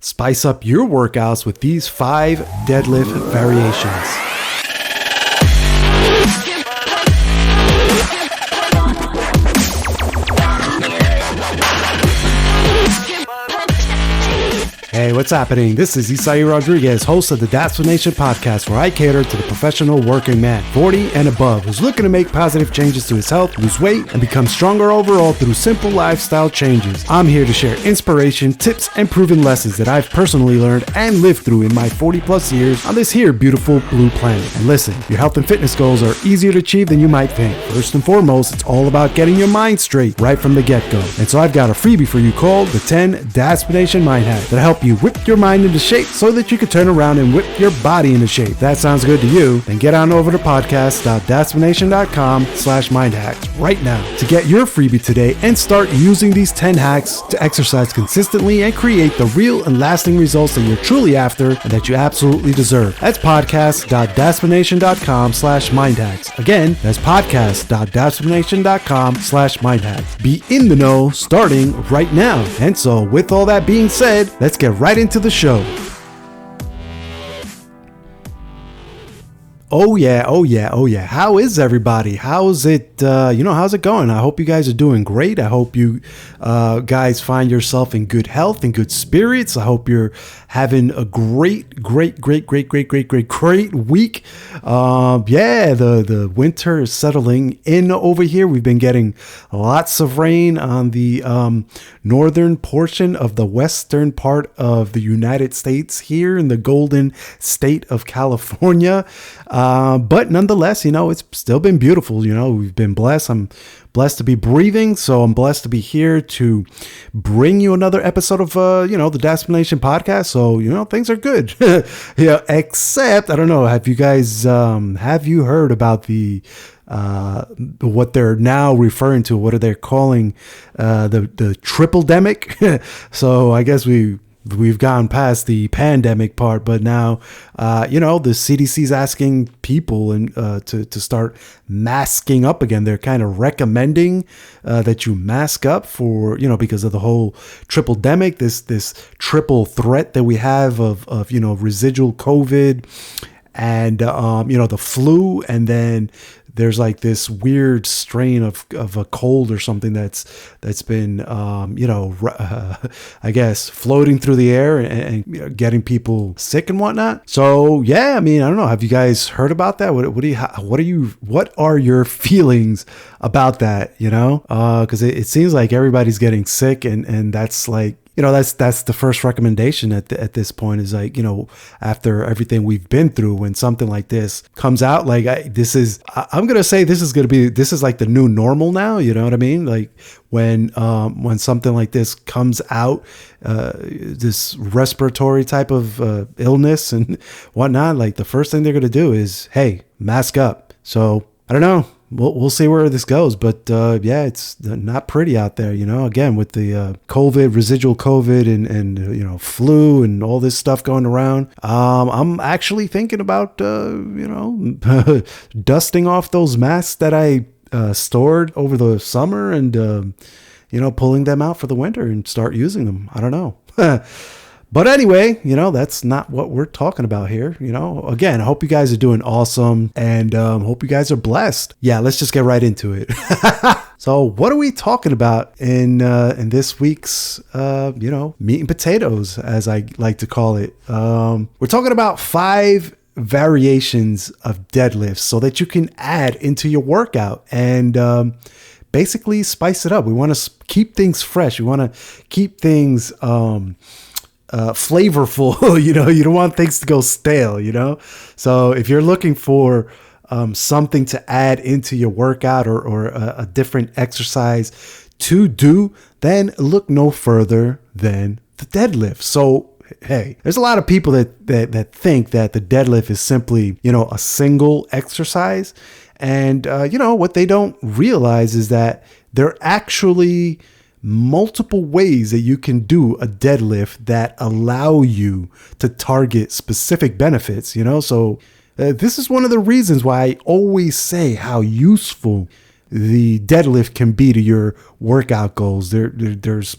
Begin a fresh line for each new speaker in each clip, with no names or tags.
Spice up your workouts with these 5 deadlift variations. Hey, what's happening? This is Isai Rodriguez, host of the Destination podcast, where I cater to the professional working man, 40 and above, who's looking to make positive changes to his health, lose weight, and become stronger overall through simple lifestyle changes. I'm here to share inspiration, tips, and proven lessons that I've personally learned and lived through in my 40 plus years on this here beautiful blue planet. And listen, your health and fitness goals are easier to achieve than you might think. First and foremost, it's all about getting your mind straight right from the get-go. And so I've got a freebie for you called the 10 Destination Mind Hacks that'll help you whip your mind into shape so that you can turn around and whip your body into shape. If that sounds good to you, then get on over to podcast.destination.com/mindhacks right now to get your freebie today and start using these 10 hacks to exercise consistently and create the real and lasting results that you're truly after and that you absolutely deserve. That's podcast.destination.com/mindhacks. Again, that's podcast.destination.com/mindhacks. Be in the know starting right now. And so with all that being said, let's get right into the show. Oh yeah. How is everybody? How's it, how's it going? I hope you guys are doing great. I hope you guys find yourself in good health and good spirits. I hope you're having a great week. The winter is settling in over here. We've been getting lots of rain on the northern portion of the western part of the United States here in the golden state of California. But nonetheless, it's still been beautiful. We've been blessed. I'm blessed to be breathing. So I'm blessed to be here to bring you another episode of, the Destination podcast. So, things are good. Except, I don't know, have you guys, have you heard about the, what they're now referring to? What are they calling, the Tripledemic? So I guess we've gone past the pandemic part, but now, the CDC's asking people to start masking up again. They're kind of recommending that you mask up for, because of the whole tripledemic, this triple threat that we have of residual COVID and, the flu, and then there's like this weird strain of a cold or something that's been, I guess floating through the air and getting people sick and whatnot. So yeah, I don't know. Have you guys heard about that? What are your feelings about that? Cause it seems like everybody's getting sick and that's like, that's the first recommendation at this point is like, after everything we've been through, when something like this comes out, like this is like the new normal now. You know what I mean? Like when something like this comes out, this respiratory type of illness and whatnot, like the first thing they're going to do is, hey, mask up. So I don't know. We'll see where this goes, but it's not pretty out there, again, with the residual COVID and flu and all this stuff going around. I'm actually thinking about, dusting off those masks that I stored over the summer and, pulling them out for the winter and start using them. I don't know. But anyway, that's not what we're talking about here. Again, I hope you guys are doing awesome and hope you guys are blessed. Yeah, let's just get right into it. So what are we talking about in this week's, meat and potatoes, as I like to call it? We're talking about 5 variations of deadlifts so that you can add into your workout and basically spice it up. We want to keep things fresh. We want to keep things flavorful. You don't want things to go stale, so if you're looking for something to add into your workout or a different exercise to do, then look no further than the deadlift. So hey, there's a lot of people that think that the deadlift is simply a single exercise, and what they don't realize is that there actually multiple ways that you can do a deadlift that allow you to target specific benefits, So this is one of the reasons why I always say how useful the deadlift can be to your workout goals. There's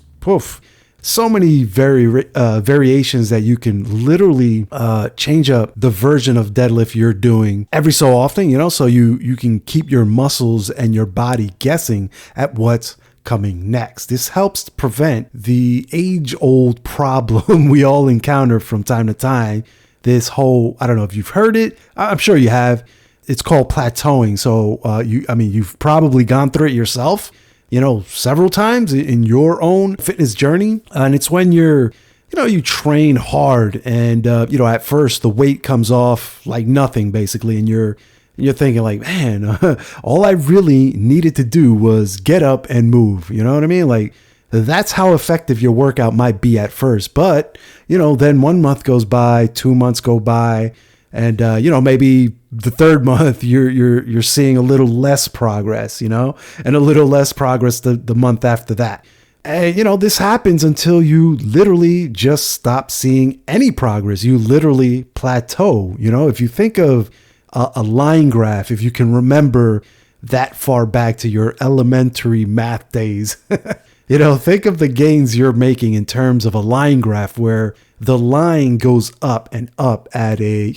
so many variations that you can literally change up the version of deadlift you're doing every so often, so you can keep your muscles and your body guessing at what's coming next. This helps prevent the age-old problem we all encounter from time to time. This whole, I don't know if you've heard it. I'm sure you have. It's called plateauing. So you've probably gone through it yourself, several times in your own fitness journey. And it's when you train hard and, at first the weight comes off like nothing basically. And you're thinking like, man, all I really needed to do was get up and move. You know what I mean? Like, that's how effective your workout might be at first. But, then 1 month goes by, 2 months go by, and, maybe the third month you're seeing a little less progress, and a little less progress the month after that. And, this happens until you literally just stop seeing any progress. You literally plateau. If you think of a line graph, if you can remember that far back to your elementary math days, think of the gains you're making in terms of a line graph where the line goes up and up at a,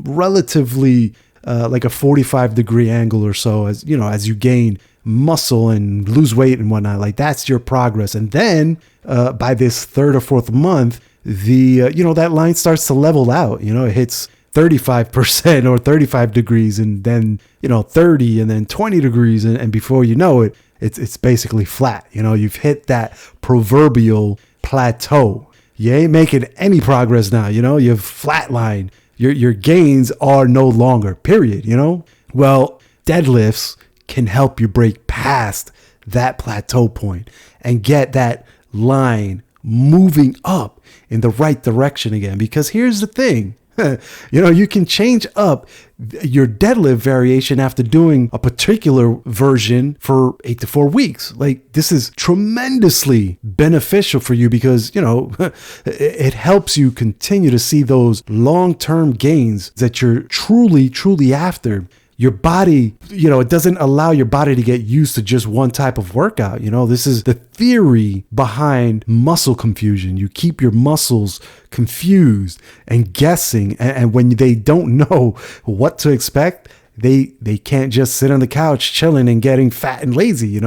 relatively like a 45-degree angle or so as you gain muscle and lose weight and whatnot. Like, that's your progress. And then by this third or fourth month, the, that line starts to level out. It hits 35% or 35 degrees and then, 30 and then 20 degrees. And before you know it, it's basically flat. You've hit that proverbial plateau. You ain't making any progress now. You've flatlined. Your gains are no longer, period. Well, deadlifts can help you break past that plateau point and get that line moving up in the right direction again. Because here's the thing. You can change up your deadlift variation after doing a particular version for 8 to 4 weeks. Like, this is tremendously beneficial for you because, it helps you continue to see those long-term gains that you're truly, truly after. Your body, it doesn't allow your body to get used to just one type of workout. This is the theory behind muscle confusion. You keep your muscles confused and guessing. And when they don't know what to expect, they can't just sit on the couch chilling and getting fat and lazy,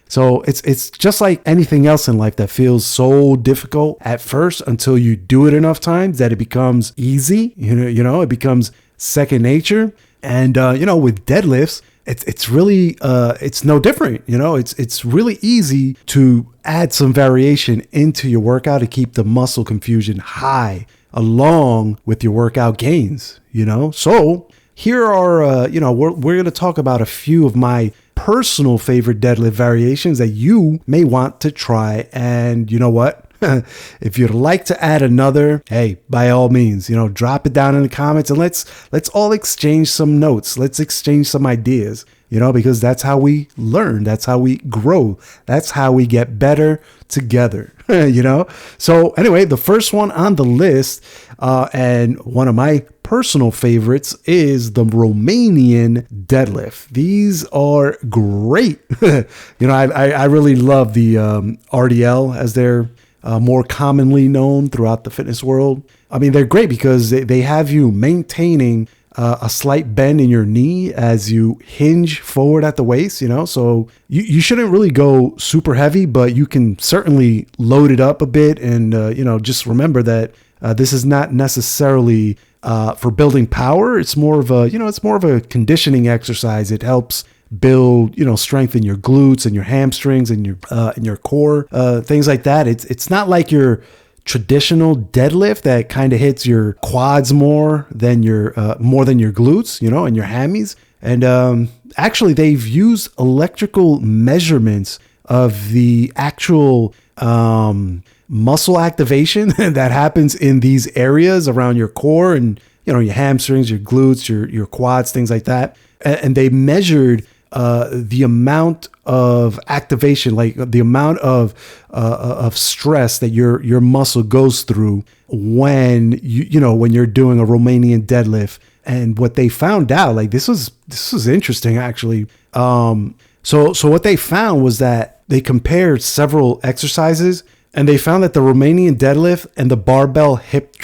So it's just like anything else in life that feels so difficult at first until you do it enough times that it becomes easy. It becomes second nature. And, with deadlifts, it's really, it's no different. It's really easy to add some variation into your workout to keep the muscle confusion high along with your workout gains, So here are, we're going to talk about a few of my personal favorite deadlift variations that you may want to try. And you know what? If you'd like to add another, hey, by all means, drop it down in the comments and let's all exchange some notes. Let's exchange some ideas, because that's how we learn. That's how we grow. That's how we get better together, So anyway, the first one on the list, and one of my personal favorites is the Romanian deadlift. These are great. I really love the RDL as they're more commonly known throughout the fitness world. I mean, they're great because they have you maintaining a slight bend in your knee as you hinge forward at the waist, so you shouldn't really go super heavy, but you can certainly load it up a bit. And, just remember that this is not necessarily for building power. It's more of a conditioning exercise. It helps build, strengthen your glutes and your hamstrings and your core, things like that. It's not like your traditional deadlift that kind of hits your quads more than your glutes, and your hammies. And actually, they've used electrical measurements of the actual muscle activation that happens in these areas around your core and your hamstrings, your glutes, your quads, things like that. And they measured the amount of activation, like the amount of stress that your muscle goes through when when you're doing a Romanian deadlift. And what they found out, like this was interesting actually. So what they found was that they compared several exercises And they found that the Romanian deadlift and the barbell hip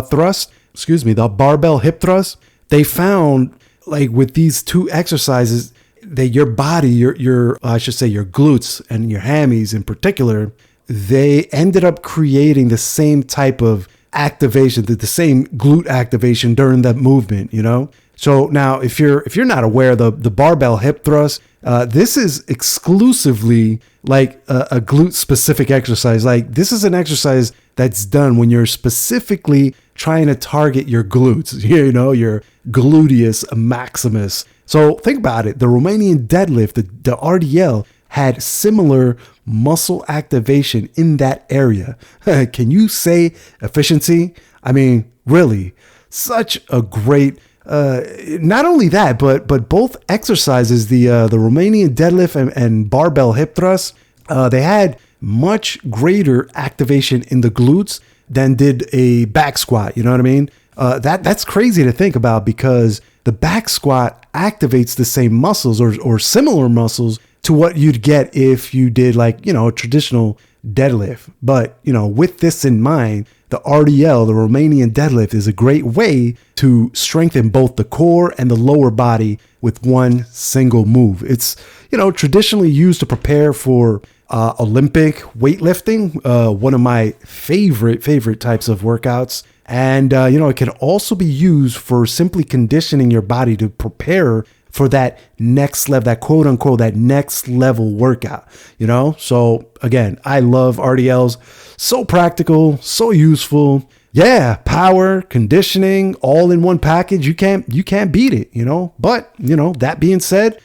thrust, the barbell hip thrust, they found like with these two exercises that your body, your I should say your glutes and your hammies in particular, they ended up creating the same type of activation, the same glute activation during that movement, you know? So now if you're not aware, the barbell hip thrust, this is exclusively like a glute specific exercise. Like this is an exercise that's done when you're specifically trying to target your glutes, you know, your gluteus maximus. So think about it. The Romanian deadlift, the RDL, had similar muscle activation in that area. Can you say efficiency? I mean, really, such a great. Not only that, but both exercises, the Romanian deadlift and barbell hip thrust, they had much greater activation in the glutes than did a back squat. You know what I mean? That's crazy to think about because the back squat activates the same muscles or similar muscles to what you'd get if you did like, you know, a traditional deadlift. But, you know, with this in mind, the RDL, the Romanian deadlift, is a great way to strengthen both the core and the lower body with one single move. It's, you know, traditionally used to prepare for Olympic weightlifting, one of my favorite types of workouts. And, you know, it can also be used for simply conditioning your body to prepare for that next level, that quote unquote, that next level workout, you know? So again, I love RDLs. So practical, so useful. Yeah, power, conditioning, all in one package. You can't beat it, you know? But, you know, that being said,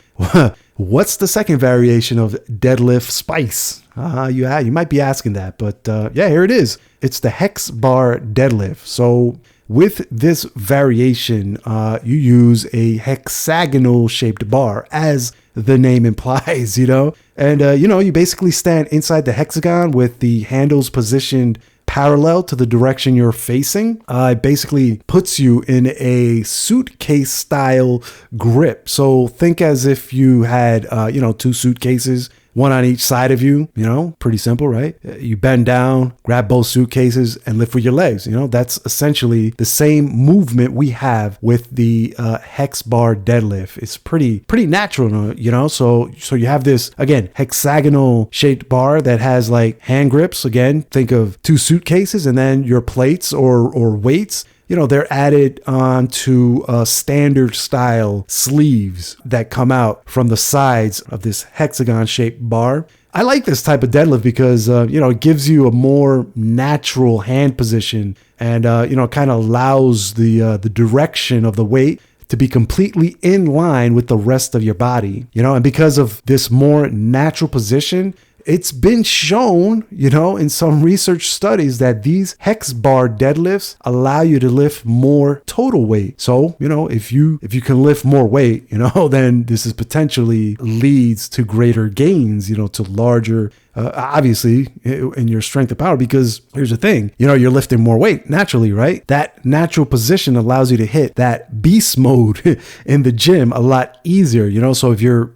what's the second variation of deadlift spice? You might be asking that, but yeah, here it is. It's the HexBar deadlift. So with this variation, you use a hexagonal shaped bar, as the name implies, you know, and, you know, you basically stand inside the hexagon with the handles positioned parallel to the direction you're facing. It basically puts you in a suitcase style grip. So think as if you had, you know, two suitcases, one on each side of you, you know, pretty simple, right? You bend down, grab both suitcases and lift with your legs. You know, that's essentially the same movement we have with the HexBar deadlift. It's pretty natural, you know? So you have this, again, hexagonal shaped bar that has like hand grips. Again, think of two suitcases and then your plates or weights. You know, they're added onto standard style sleeves that come out from the sides of this hexagon shaped bar. I like this type of deadlift because, you know, it gives you a more natural hand position and, you know, kind of allows the direction of the weight to be completely in line with the rest of your body, you know, and because of this more natural position, it's been shown, you know, in some research studies that these HexBar deadlifts allow you to lift more total weight. So, you know, if you can lift more weight, you know, then this is potentially leads to greater gains, you know, to larger, obviously in your strength and power, because here's the thing, you know, you're lifting more weight naturally, right? That natural position allows you to hit that beast mode in the gym a lot easier, you know? So if you're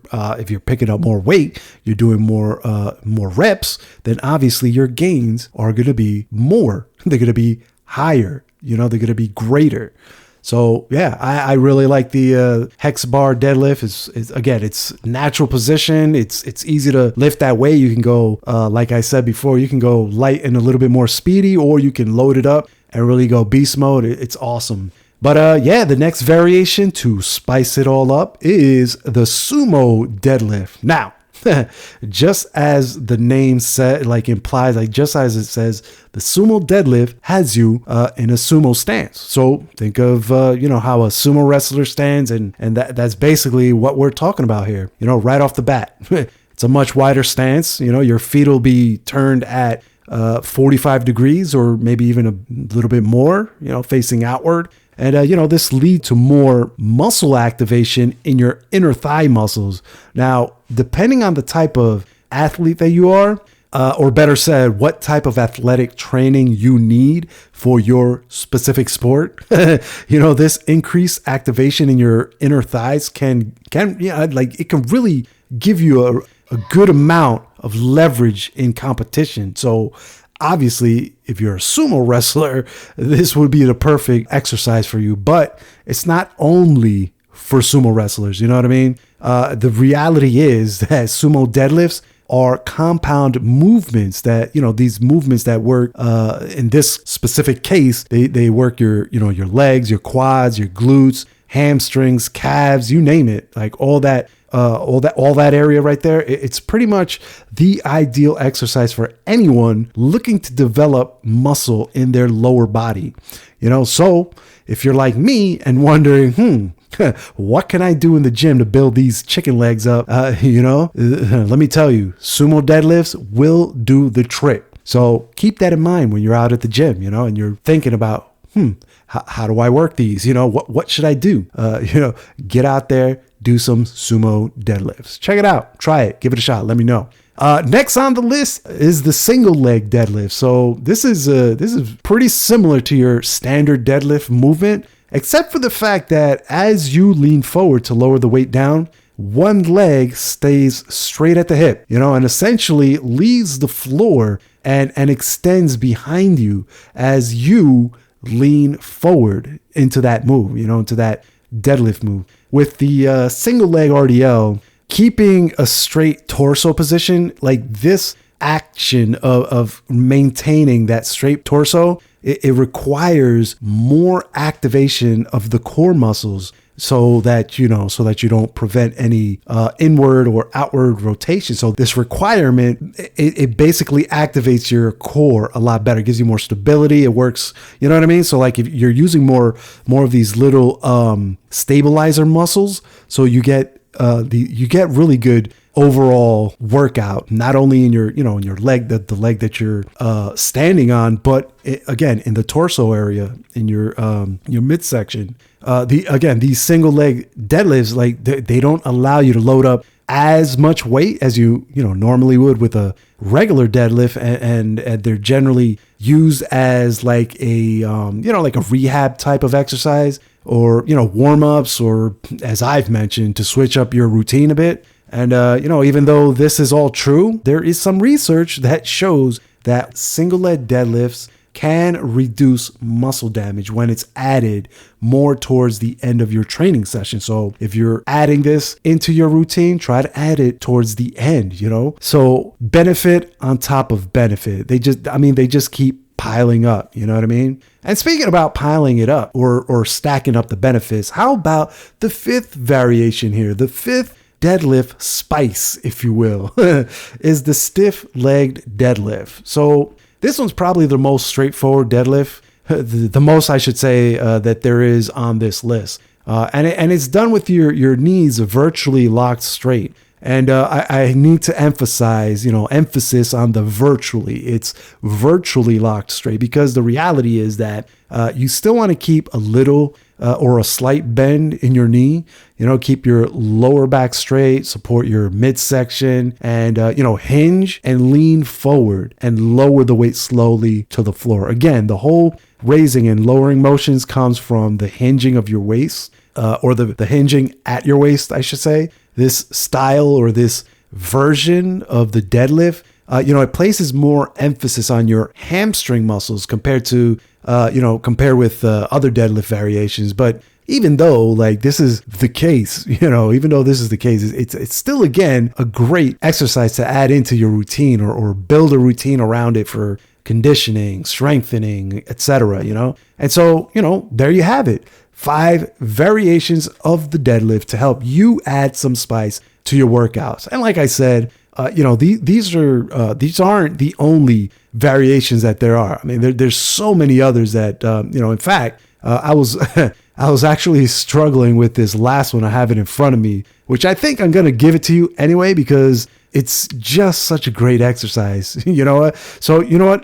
picking up more weight, you're doing more reps, then obviously your gains are going to be more, they're going to be higher, you know, they're going to be greater. So yeah, I really like the HexBar deadlift. Is again, it's natural position. It's easy to lift that way. You can go, like I said before, you can go light and a little bit more speedy, or you can load it up and really go beast mode. It's awesome. But yeah, the next variation to spice it all up is the Sumo deadlift. Now, just as the name said, like implies, like just as it says, the Sumo deadlift has you in a sumo stance. So think of, you know, how a sumo wrestler stands, and that's basically what we're talking about here, you know, right off the bat. It's a much wider stance. You know, your feet will be turned at 45 degrees or maybe even a little bit more, you know, facing outward. And, you know, this leads to more muscle activation in your inner thigh muscles. Now, depending on the type of athlete that you are, or better said, what type of athletic training you need for your specific sport, you know, this increased activation in your inner thighs can yeah, like it can really give you a good amount of leverage in competition. So obviously, if you're a sumo wrestler, this would be the perfect exercise for you. But it's not only for sumo wrestlers. You know what I mean? The reality is that sumo deadlifts are compound movements that, these movements that work, in this specific case, they work your legs, your quads, your glutes, hamstrings, calves, you name it, like all that area right there. It's pretty much the ideal exercise for anyone looking to develop muscle in their lower body. So if you're like me and wondering, what can I do in the gym to build these chicken legs up? Let me tell you, sumo deadlifts will do the trick. So keep that in mind when you're out at the gym, and you're thinking about, how do I work these? What should I do? Get out there, do some sumo deadlifts. Check it out. Try it. Give it a shot. Let me know. Next on the list is the single leg deadlift. So this is pretty similar to your standard deadlift movement, except for the fact that as you lean forward to lower the weight down, one leg stays straight at the hip, and essentially leaves the floor and extends behind you as you lean forward into that move, into that deadlift move. With the single leg RDL, keeping a straight torso position, like this action of maintaining that straight torso, it requires more activation of the core muscles so that you don't prevent any inward or outward rotation. So this requirement, it basically activates your core a lot better, gives you more stability. It works, you know what I mean? So like if you're using more of these little stabilizer muscles, so you get really good overall workout, not only in your leg, the leg that you're standing on, but again in the torso area, in your midsection. These single leg deadlifts, like they don't allow you to load up as much weight as you normally would with a regular deadlift, and they're generally used as like a like a rehab type of exercise, or warm-ups, or as I've mentioned, to switch up your routine a bit. And even though this is all true, there is some research that shows that single leg deadlifts can reduce muscle damage when it's added more towards the end of your training session. So if you're adding this into your routine, try to add it towards the end, So benefit on top of benefit. They just keep piling up, you know what I mean? And speaking about piling it up or stacking up the benefits, how about the fifth variation here? The fifth deadlift spice, if you will, is the stiff-legged deadlift. So this one's probably the most straightforward deadlift, the most I should say that there is on this list. And it's done with your knees virtually locked straight. And I need to emphasize, emphasis on the virtually. It's virtually locked straight, because the reality is that you still want to keep a little or a slight bend in your knee. Keep your lower back straight, support your midsection, and hinge and lean forward and lower the weight slowly to the floor. Again, the whole raising and lowering motions comes from the hinging of your waist, or the hinging at your waist, I should say. This style or this version of the deadlift, it places more emphasis on your hamstring muscles compared with other deadlift variations. But even though this is the case, it's still, again, a great exercise to add into your routine or build a routine around it for conditioning, strengthening, etc., And so, there you have it. 5 variations of the deadlift to help you add some spice to your workouts. And like I said, these aren't the only variations that there are. I mean, there's so many others that, in fact, I was actually struggling with this last one. I have it in front of me, which I think I'm going to give it to you anyway, because it's just such a great exercise. You know what? So you know what?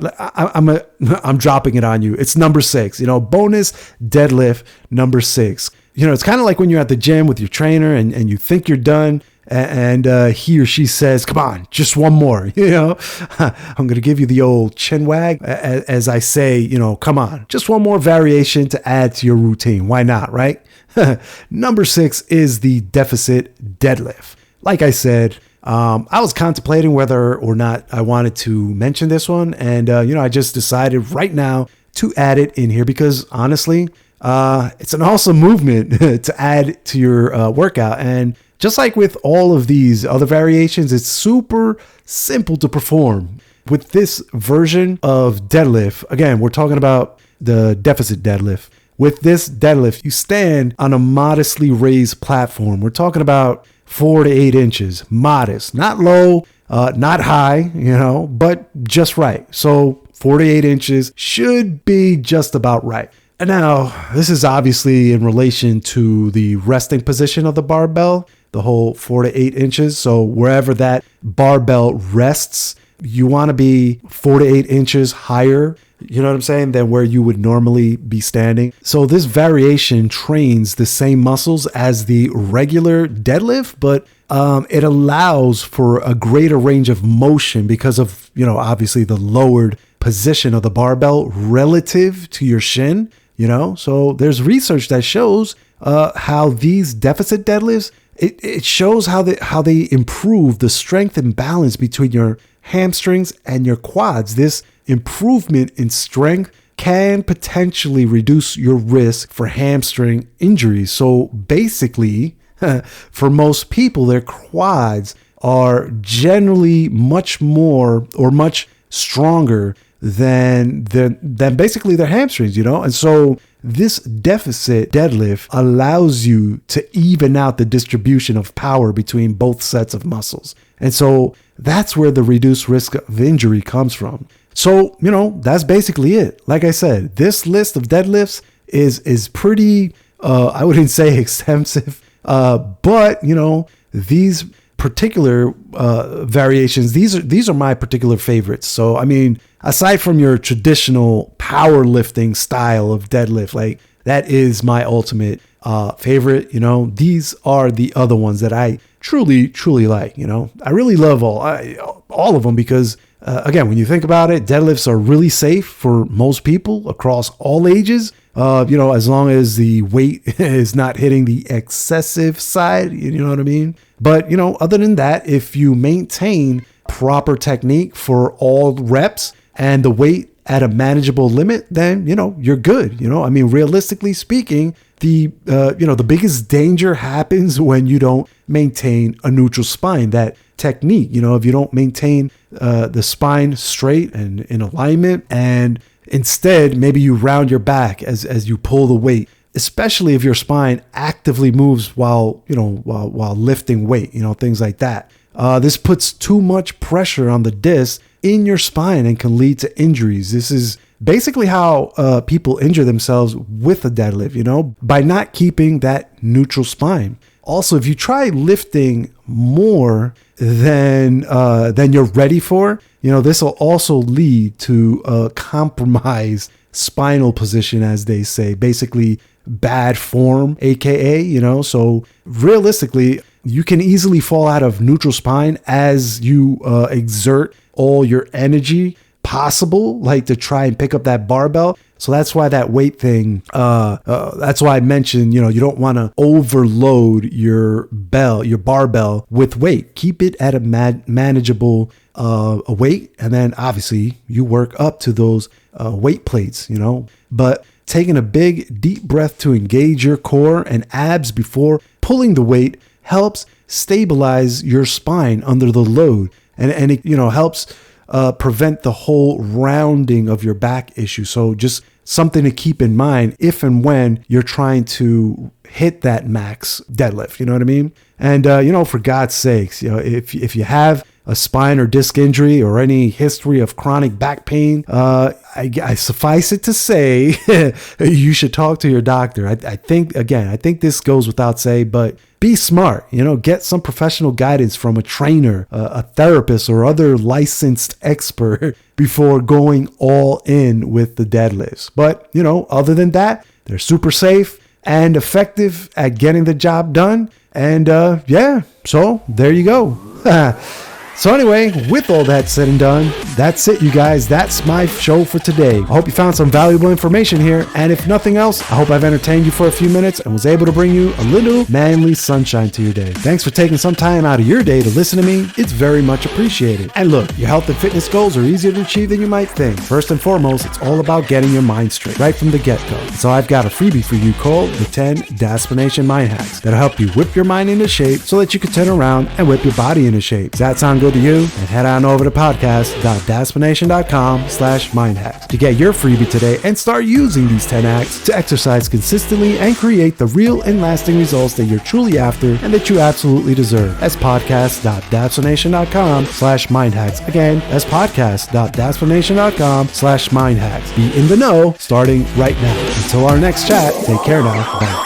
I'm dropping it on you. It's number 6, bonus deadlift number 6. It's kind of like when you're at the gym with your trainer and you think you're done, and he or she says, come on, just one more. I'm going to give you the old chin wag as I say, come on, just one more variation to add to your routine. Why not, right? Number 6 is the deficit deadlift. Like I said, I was contemplating whether or not I wanted to mention this one. And, I just decided right now to add it in here because honestly, it's an awesome movement to add to your workout. And just like with all of these other variations, it's super simple to perform. With this version of deadlift, again, we're talking about the deficit deadlift. With this deadlift, you stand on a modestly raised platform. We're talking about 4 to 8 inches, modest, not low, not high, but just right. So 4 to 8 inches should be just about right. And now, this is obviously in relation to the resting position of the barbell, the whole 4 to 8 inches. So wherever that barbell rests, you want to be 4 to 8 inches higher, you know what I'm saying, than where you would normally be standing. So this variation trains the same muscles as the regular deadlift, but it allows for a greater range of motion because of, obviously the lowered position of the barbell relative to your shin, So there's research that shows how these deficit deadlifts, it shows how they improve the strength and balance between your hamstrings and your quads. This improvement in strength can potentially reduce your risk for hamstring injuries. So basically, for most people, their quads are generally much more or much stronger than basically their hamstrings, And so this deficit deadlift allows you to even out the distribution of power between both sets of muscles. And so that's where the reduced risk of injury comes from. So, that's basically it. Like I said, this list of deadlifts is pretty, I wouldn't say extensive, but, these particular variations, these are my particular favorites. So, I mean, aside from your traditional powerlifting style of deadlift, like that is my ultimate favorite. These are the other ones that I truly like. I really love all of them because again, when you think about it, deadlifts are really safe for most people across all ages. As long as the weight is not hitting the excessive side, you know what I mean? But, other than that, if you maintain proper technique for all reps and the weight at a manageable limit, then, you're good. I mean, realistically speaking, the biggest danger happens when you don't maintain a neutral spine. That technique, if you don't maintain the spine straight and in alignment, and instead maybe you round your back as you pull the weight, especially if your spine actively moves while lifting weight, things like that. This puts too much pressure on the disc in your spine and can lead to injuries. This is basically how people injure themselves with a deadlift, by not keeping that neutral spine. Also, if you try lifting more than you're ready for, this will also lead to a compromised spinal position, as they say, basically bad form, aka, so realistically, you can easily fall out of neutral spine as you exert all your energy possible, like to try and pick up that barbell. So that's why that weight thing, that's why I mentioned, you don't want to overload your barbell with weight. Keep it at a manageable weight. And then obviously you work up to those weight plates, but taking a big deep breath to engage your core and abs before pulling the weight helps stabilize your spine under the load. And it, helps prevent the whole rounding of your back issue. So just something to keep in mind if and when you're trying to hit that max deadlift, you know what I mean? And, for God's sakes, if you have a spine or disc injury or any history of chronic back pain, I suffice it to say, you should talk to your doctor. I think this goes without saying, but be smart, get some professional guidance from a trainer, a therapist, or other licensed expert before going all in with the deadlifts. But, other than that, they're super safe and effective at getting the job done. And so there you go. So anyway, with all that said and done, that's it, you guys. That's my show for today. I hope you found some valuable information here, and if nothing else, I hope I've entertained you for a few minutes and was able to bring you a little manly sunshine to your day. Thanks for taking some time out of your day to listen to me. It's very much appreciated. And look, your health and fitness goals are easier to achieve than you might think. First and foremost, it's all about getting your mind straight right from the get-go. So I've got a freebie for you called the 10 Daspination Mind Hacks that'll help you whip your mind into shape so that you can turn around and whip your body into shape. Does that sound good to you? And head on over to podcast.daspination.com/mindhacks to get your freebie today and start using these 10 hacks to exercise consistently and create the real and lasting results that you're truly after and that you absolutely deserve. That's podcast.daspination.com/mindhacks. Again, that's podcast.daspination.com/mindhacks. Be in the know starting right now. Until our next chat, take care now. Bye.